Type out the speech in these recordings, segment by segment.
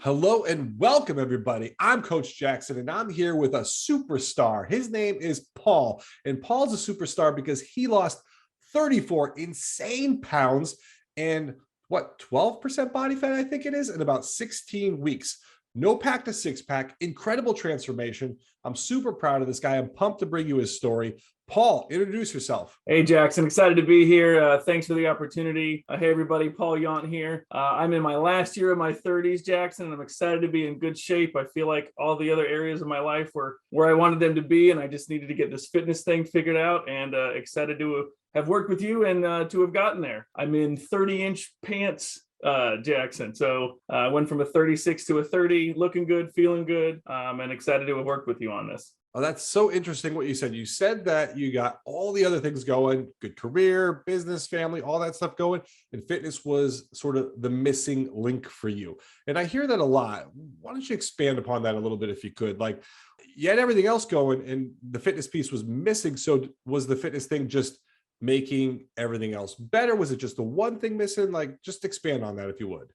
Hello and welcome, everybody. I'm Coach Jackson, and I'm here with a superstar. His name is Paul, and Paul's a superstar because he lost 34 insane pounds and 12% body fat, I think it is, in about 16 weeks. No pack to six pack, incredible transformation. I'm super proud of this guy. I'm pumped to bring you his story. Paul, introduce yourself. Hey, Jackson, excited to be here. Thanks for the opportunity. Hey, everybody, Paul Yount here. I'm in my last year of my 30s, Jackson, and I'm excited to be in good shape. I feel like all the other areas of my life were where I wanted them to be, and I just needed to get this fitness thing figured out, and excited to have worked with you and to have gotten there. I'm in 30-inch pants, Jackson. So I went from a 36 to a 30, looking good, feeling good, and excited to have worked with you on this. Oh, that's so interesting what you said. You said that you got all the other things going, good career, business, family, all that stuff going, and fitness was sort of the missing link for you. And I hear that a lot. Why don't you expand upon that a little bit if you could? Like, you had everything else going and the fitness piece was missing. So was the fitness thing just making everything else better? Was it just the one thing missing? Like, just expand on that if you would.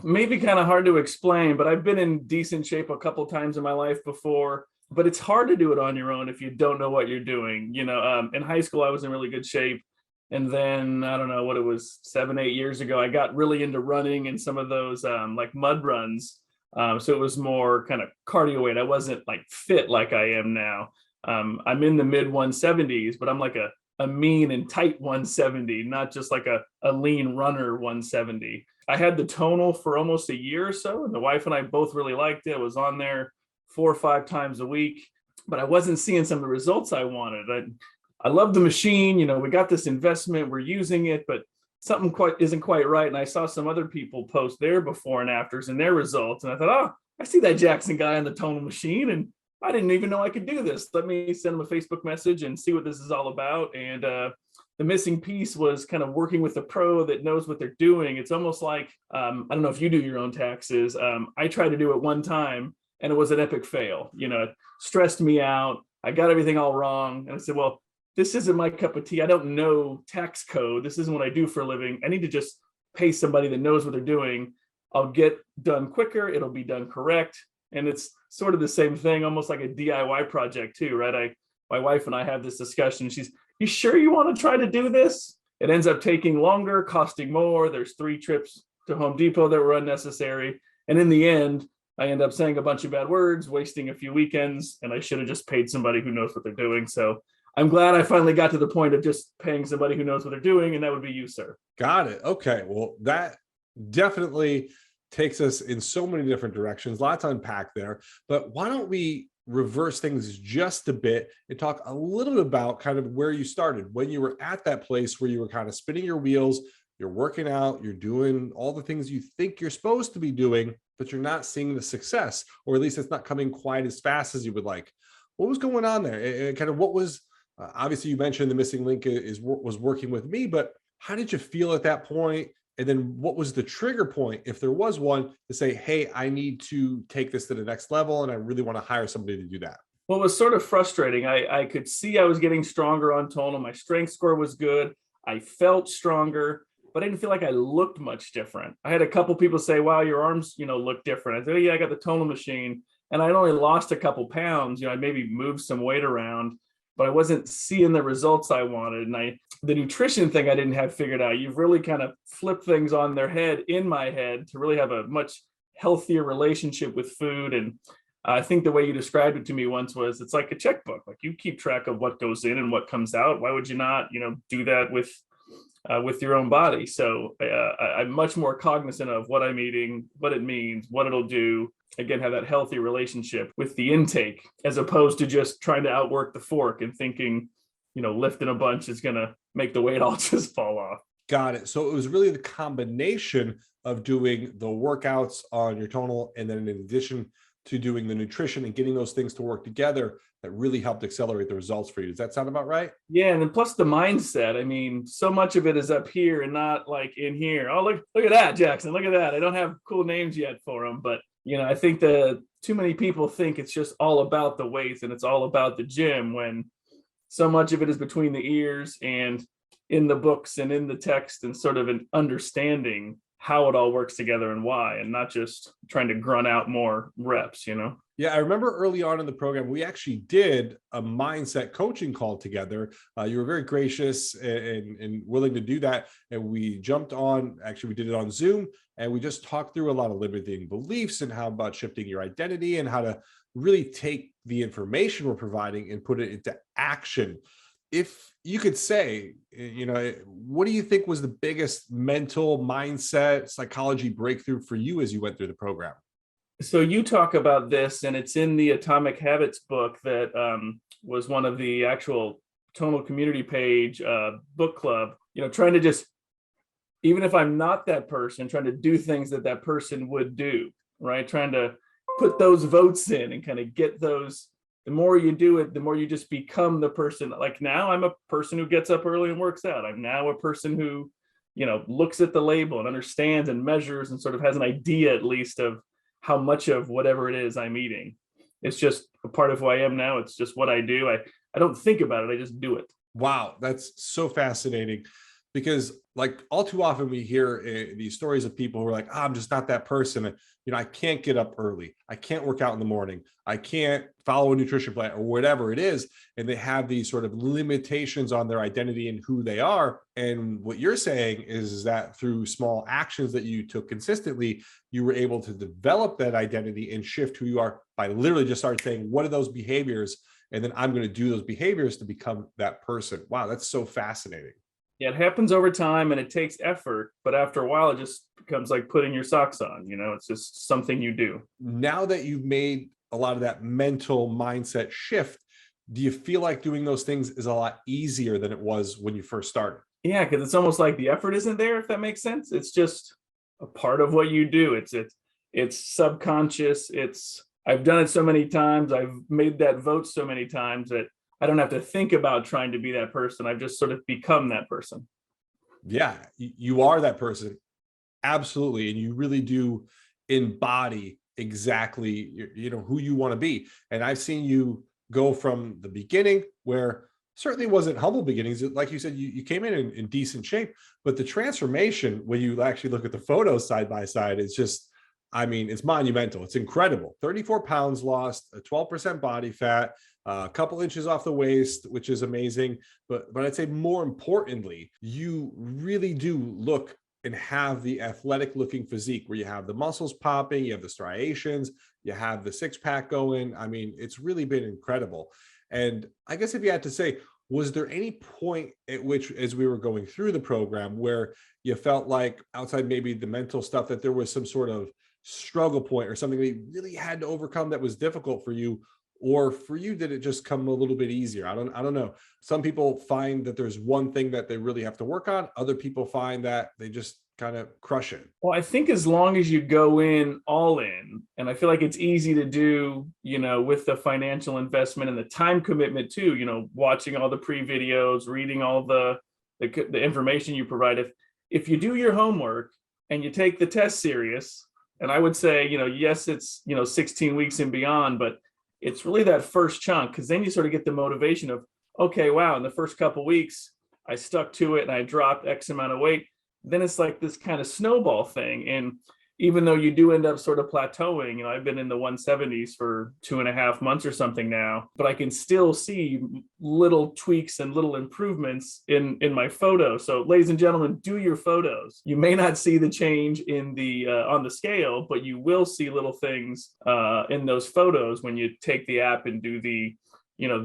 Maybe kind of hard to explain, but I've been in decent shape a couple times in my life before. But it's hard to do it on your own if you don't know what you're doing. In high school, I was in really good shape. And then I don't know what it was, 7-8 years ago, I got really into running and some of those like mud runs. So it was more kind of cardio weight. I wasn't like fit like I am now. I'm in the mid 170s, but I'm like a mean and tight 170, not just like a lean runner 170. I had the tonal for almost a year or so, and the wife and I both really liked it. I was on there 4 or 5 times a week, but I wasn't seeing some of the results I wanted. I love the machine. We got this investment, we're using it, but something isn't quite right. And I saw some other people post their before and afters and their results. And I thought, oh, I see that Jackson guy on the tonal machine, and I didn't even know I could do this. Let me send him a Facebook message and see what this is all about. And the missing piece was kind of working with a pro that knows what they're doing. It's almost like, I don't know if you do your own taxes. I tried to do it one time, and it was an epic fail. It stressed me out. I got everything all wrong. And I said, well, this isn't my cup of tea. I don't know tax code. This isn't what I do for a living. I need to just pay somebody that knows what they're doing. I'll get done quicker. It'll be done correct. And it's sort of the same thing, almost like a DIY project too, right? My wife and I have this discussion. She's, you sure you want to try to do this? It ends up taking longer, costing more. There's 3 trips to Home Depot that were unnecessary. And in the end, I end up saying a bunch of bad words, wasting a few weekends, and I should have just paid somebody who knows what they're doing. So I'm glad I finally got to the point of just paying somebody who knows what they're doing, and that would be you, sir. Got it. Okay. Well, that definitely takes us in so many different directions. Lots to unpack there. But why don't we reverse things just a bit and talk a little bit about kind of where you started, when you were at that place where you were kind of spinning your wheels, you're working out, you're doing all the things you think you're supposed to be doing, but you're not seeing the success, or at least it's not coming quite as fast as you would like. What was going on there? And kind of what was, obviously you mentioned the missing link was working with me, but how did you feel at that point? And then what was the trigger point, if there was one, to say, hey, I need to take this to the next level and I really want to hire somebody to do that? Well, it was sort of frustrating. I could see I was getting stronger on tonal. My strength score was good. I felt stronger, but I didn't feel like I looked much different. I had a couple people say, wow, your arms, look different. I said, oh, yeah, I got the tonal machine, and I'd only lost a couple pounds. I maybe moved some weight around, but I wasn't seeing the results I wanted. And the nutrition thing I didn't have figured out. You've really kind of flipped things on their head in my head to really have a much healthier relationship with food. And I think the way you described it to me once was, it's like a checkbook. Like, you keep track of what goes in and what comes out. Why would you not, do that with your own body? So I'm much more cognizant of what I'm eating, what it means, what it'll do. Again, have that healthy relationship with the intake, as opposed to just trying to outwork the fork and thinking, lifting a bunch is going to make the weight all just fall off. Got it. So it was really the combination of doing the workouts on your tonal, and then in addition to doing the nutrition and getting those things to work together, that really helped accelerate the results for you. Does that sound about right? Yeah. And then plus the mindset. I mean, so much of it is up here and not like in here. Oh, look at that, Jackson. Look at that. I don't have cool names yet for them, but I think that too many people think it's just all about the weights and it's all about the gym, when so much of it is between the ears. And in the books and in the text and sort of an understanding how it all works together and why, and not just trying to grunt out more reps, you know? Yeah, I remember early on in the program, we actually did a mindset coaching call together. You were very gracious and willing to do that. And we jumped on, actually, we did it on Zoom, and we just talked through a lot of limiting beliefs and how about shifting your identity and how to really take the information we're providing and put it into action. If you could say, what do you think was the biggest mental mindset psychology breakthrough for you as you went through the program? So you talk about this, and it's in the Atomic Habits book that was one of the actual Tonal community page book club, trying to just, even if I'm not that person, trying to do things that that person would do, right? Trying to put those votes in and kind of get those. The more you do it, the more you just become the person. Like now I'm a person who gets up early and works out. I'm now a person who, looks at the label and understands and measures and sort of has an idea at least of how much of whatever it is I'm eating. It's just a part of who I am now. It's just what I do. I don't think about it. I just do it. Wow, that's so fascinating, because like all too often we hear these stories of people who are like, I'm just not that person. I can't get up early. I can't work out in the morning. I can't follow a nutrition plan or whatever it is. And they have these sort of limitations on their identity and who they are. And what you're saying is that through small actions that you took consistently, you were able to develop that identity and shift who you are by literally just start saying, what are those behaviors? And then I'm going to do those behaviors to become that person. Wow, that's so fascinating. Yeah, it happens over time and it takes effort, but after a while, it just becomes like putting your socks on. It's just something you do. Now that you've made a lot of that mental mindset shift, do you feel like doing those things is a lot easier than it was when you first started? Yeah, because it's almost like the effort isn't there, if that makes sense. It's just a part of what you do. It's subconscious. I've done it so many times. I've made that vote so many times that I don't have to think about trying to be that person. I've just sort of become that person. Yeah, you are that person. Absolutely. And you really do embody exactly, who you want to be. And I've seen you go from the beginning, where certainly wasn't humble beginnings. Like you said, you came in decent shape, but the transformation, when you actually look at the photos side by side, it's just, it's monumental. It's incredible. 34 pounds lost, a 12% body fat, a couple inches off the waist, which is amazing. But I'd say more importantly, you really do look and have the athletic looking physique where you have the muscles popping, you have the striations, you have the six pack going. It's really been incredible. And I guess if you had to say, was there any point at which, as we were going through the program, where you felt like, outside maybe the mental stuff, that there was some sort of struggle point or something that you really had to overcome that was difficult for you? Or for you, did it just come a little bit easier? I don't know. Some people find that there's one thing that they really have to work on. Other people find that they just kind of crush it. Well, I think as long as you go in all in, and I feel like it's easy to do, with the financial investment and the time commitment too, watching all the pre-videos, reading all the information you provide. If you do your homework and you take the test serious, and I would say, yes, it's, 16 weeks and beyond, but it's really that first chunk, because then you sort of get the motivation of, okay, wow, in the first couple of weeks, I stuck to it and I dropped X amount of weight. Then it's like this kind of snowball thing. And even though you do end up sort of plateauing, I've been in the 170s for 2.5 months or something now, but I can still see little tweaks and little improvements in my photo. So ladies and gentlemen, do your photos. You may not see the change in the on the scale, but you will see little things in those photos when you take the app and do the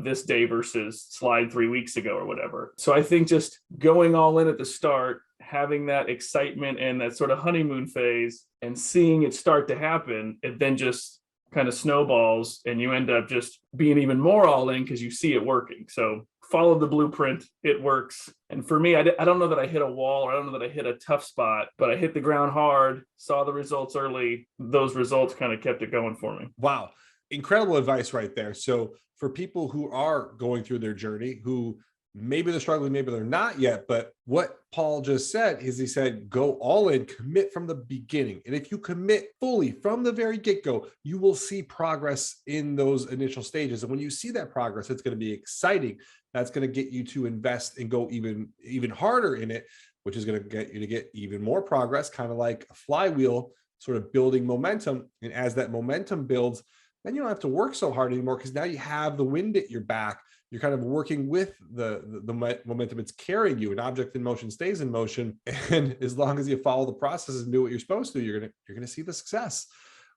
this day versus slide 3 weeks ago or whatever. So I think just going all in at the start, having that excitement and that sort of honeymoon phase and seeing it start to happen, it then just kind of snowballs and you end up just being even more all in because you see it working. So follow the blueprint, it works. And for me, I don't know that I hit a wall, or I don't know that I hit a tough spot, but I hit the ground hard, saw the results early. Those results kind of kept it going for me. Wow. Incredible advice right there. So for people who are going through their journey, who maybe they're struggling, maybe they're not yet. But what Paul just said is he said, go all in, commit from the beginning. And if you commit fully from the very get-go, you will see progress in those initial stages. And when you see that progress, it's going to be exciting. That's going to get you to invest and go even harder in it, which is going to get you to get even more progress, kind of like a flywheel, sort of building momentum. And as that momentum builds, then you don't have to work so hard anymore, because now you have the wind at your back. You're kind of working with the momentum. It's carrying you. An object in motion stays in motion. And as long as you follow the process and do what you're supposed to, you're gonna see the success,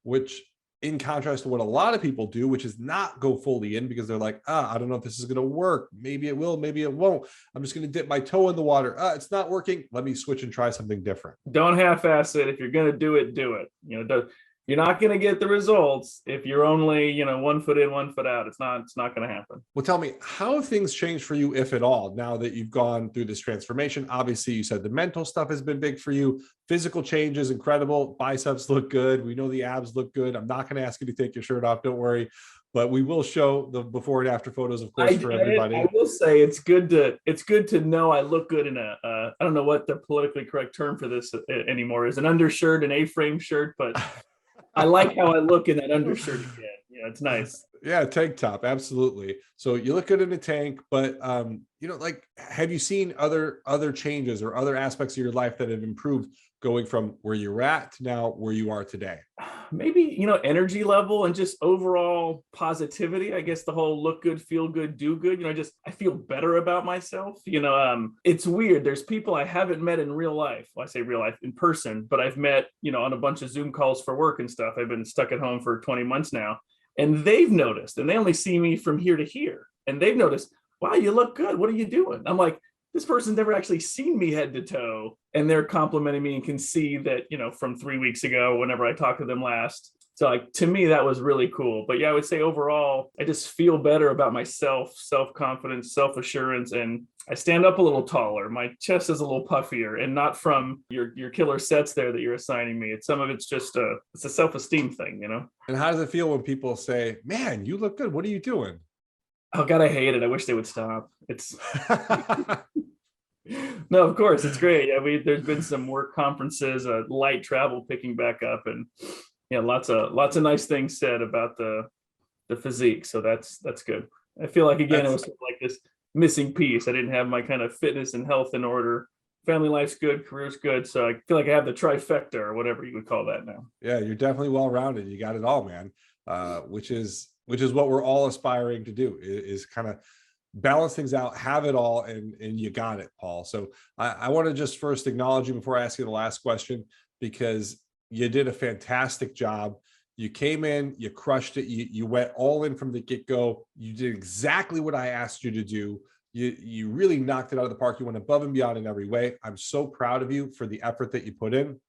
which, in contrast to what a lot of people do, which is not go fully in, because they're like, I don't know if this is going to work. Maybe it will, maybe it won't. I'm just going to dip my toe in the water. It's not working. Let me switch and try something different. Don't half-ass it. If you're going to do it, do it. You're not going to get the results if you're only, 1 foot in, 1 foot out. It's not going to happen. Well, tell me, how have things changed for you, if at all, now that you've gone through this transformation? Obviously, you said the mental stuff has been big for you. Physical change is incredible. Biceps look good. We know the abs look good. I'm not going to ask you to take your shirt off. Don't worry. But we will show the before and after photos, of course, for everybody. I will say it's good to know I look good in I don't know what the politically correct term for this anymore is, an undershirt, an A-frame shirt, but I like how I look in that undershirt again. It's nice. Yeah, tank top, absolutely. So you look good in a tank, but like, have you seen other changes or other aspects of your life that have improved, going from where you're at to now where you are today? Maybe, energy level and just overall positivity. I guess the whole look good, feel good, do good. I feel better about myself. It's weird. There's people I haven't met in real life. Well, I say real life, in person, but I've met, on a bunch of Zoom calls for work and stuff. I've been stuck at home for 20 months now, and they've noticed, and they only see me from here to here, and they've noticed, wow, you look good. What are you doing? I'm like, this person's never actually seen me head to toe, and they're complimenting me and can see that, from 3 weeks ago, whenever I talked to them last. So, like, to me, that was really cool. But yeah, I would say overall, I just feel better about myself, self-confidence, self-assurance, and I stand up a little taller. My chest is a little puffier, and not from your killer sets there that you're assigning me. Some of it's just it's a self-esteem thing, And how does it feel when people say, man, you look good? What are you doing? Oh God, I hate it. I wish they would stop. It's no, of course it's great. Yeah, there's been some work conferences, light travel picking back up, and lots of nice things said about the physique. So that's good. I feel like, again, it was sort of like this missing piece. I didn't have my kind of fitness and health in order. Family life's good, career's good. So I feel like I have the trifecta, or whatever you would call that now. Yeah, you're definitely well-rounded. You got it all, man. Which is what we're all aspiring to do, is kind of balance things out, have it all, and you got it, Paul. So I want to just first acknowledge you before I ask you the last question, because you did a fantastic job. You came in, you crushed it. You went all in from the get-go. You did exactly what I asked you to do. You really knocked it out of the park. You went above and beyond in every way. I'm so proud of you for the effort that you put in,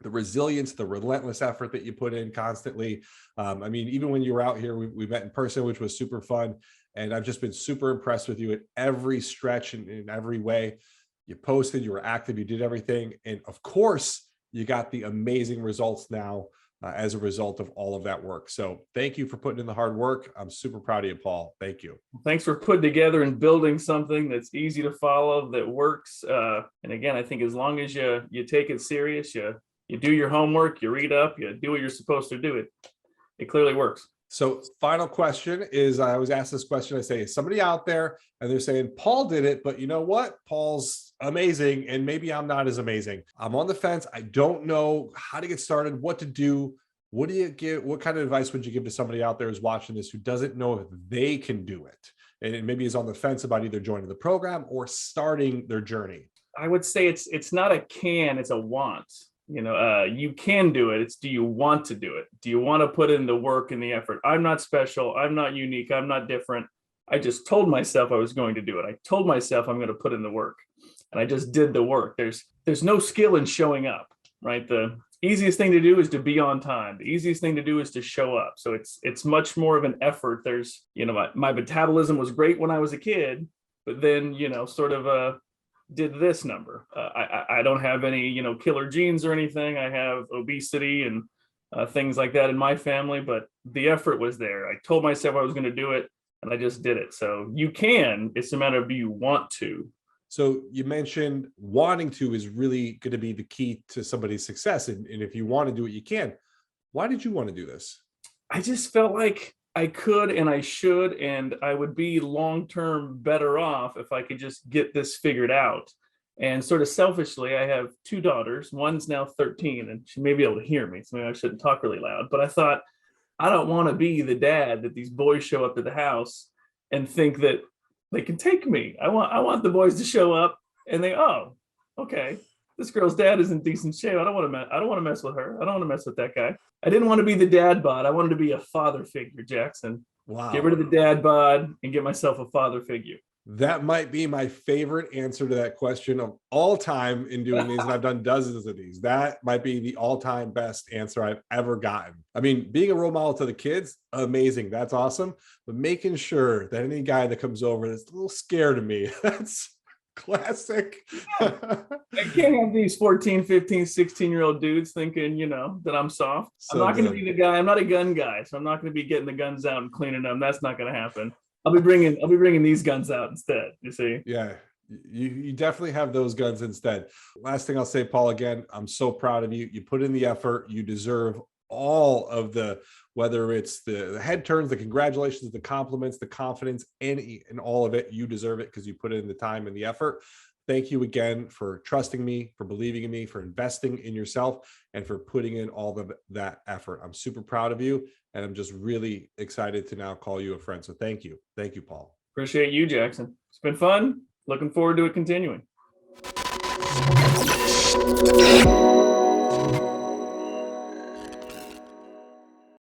the resilience, the relentless effort that you put in constantly. Even when you were out here, we met in person, which was super fun. And I've just been super impressed with you at every stretch and in every way. You posted, you were active, you did everything. And of course, you got the amazing results now as a result of all of that work. So thank you for putting in the hard work. I'm super proud of you, Paul. Thank you. Thanks for putting together and building something that's easy to follow, that works. And again, I think as long as you take it serious, you do your homework, you read up, you do what you're supposed to do, it clearly works. So final question is, I always ask this question, I say, is somebody out there and they're saying, Paul did it, but you know what? Paul's amazing, and maybe I'm not as amazing. I'm on the fence. I don't know how to get started, what to do. What do you give? What kind of advice would you give to somebody out there who's watching this, who doesn't know if they can do it, and maybe is on the fence about either joining the program or starting their journey? I would say it's not a can, it's a want. You can do it. It's, do you want to do it? Do you want to put in the work and the effort? I'm not special. I'm not unique. I'm not different. I just told myself I was going to do it. I told myself I'm going to put in the work, and I just did the work. There's no skill in showing up, right? The easiest thing to do is to be on time. The easiest thing to do is to show up. So it's much more of an effort. There's, my metabolism was great when I was a kid, but then, did this number. I don't have any, killer genes or anything. I have obesity and things like that in my family, but the effort was there. I told myself I was going to do it. and I just did it. So you can, it's a matter of, do you want to? So you mentioned wanting to is really going to be the key to somebody's success. And if you want to do it, you can. Why did you want to do this? I just felt like I could and I should, and I would be long-term better off if I could just get this figured out. And sort of selfishly, I have two daughters. One's now 13, and she may be able to hear me, so maybe I shouldn't talk really loud. But I thought, I don't want to be the dad that these boys show up to the house and think that they can take me. I want the boys to show up and they, oh, okay, this girl's dad is in decent shape. I don't want to mess with her. I don't want to mess with that guy. I didn't want to be the dad bod. I wanted to be a father figure, Jackson. Wow. Get rid of the dad bod and get myself a father figure. That might be my favorite answer to that question of all time in doing these. And I've done dozens of these. That might be the all-time best answer I've ever gotten. I mean, being a role model to the kids, amazing. That's awesome. But making sure that any guy that comes over that's a little scared of me, that's classic. I can't have these 14, 15, 16-year-old dudes thinking, that I'm soft. So I'm not going to be the guy. I'm not a gun guy. So I'm not going to be getting the guns out and cleaning them. That's not going to happen. I'll be bringing these guns out instead. You see? Yeah, you definitely have those guns instead. Last thing I'll say, Paul, again, I'm so proud of you. You put in the effort. You deserve all of the, whether it's the head turns, the congratulations, the compliments, the confidence, and all of it. You deserve it because you put in the time and the effort. Thank you again for trusting me, for believing in me, for investing in yourself, and for putting in all of that effort. I'm super proud of you, and I'm just really excited to now call you a friend. So thank you. Thank you, Paul. Appreciate you, Jackson. It's been fun. Looking forward to it continuing.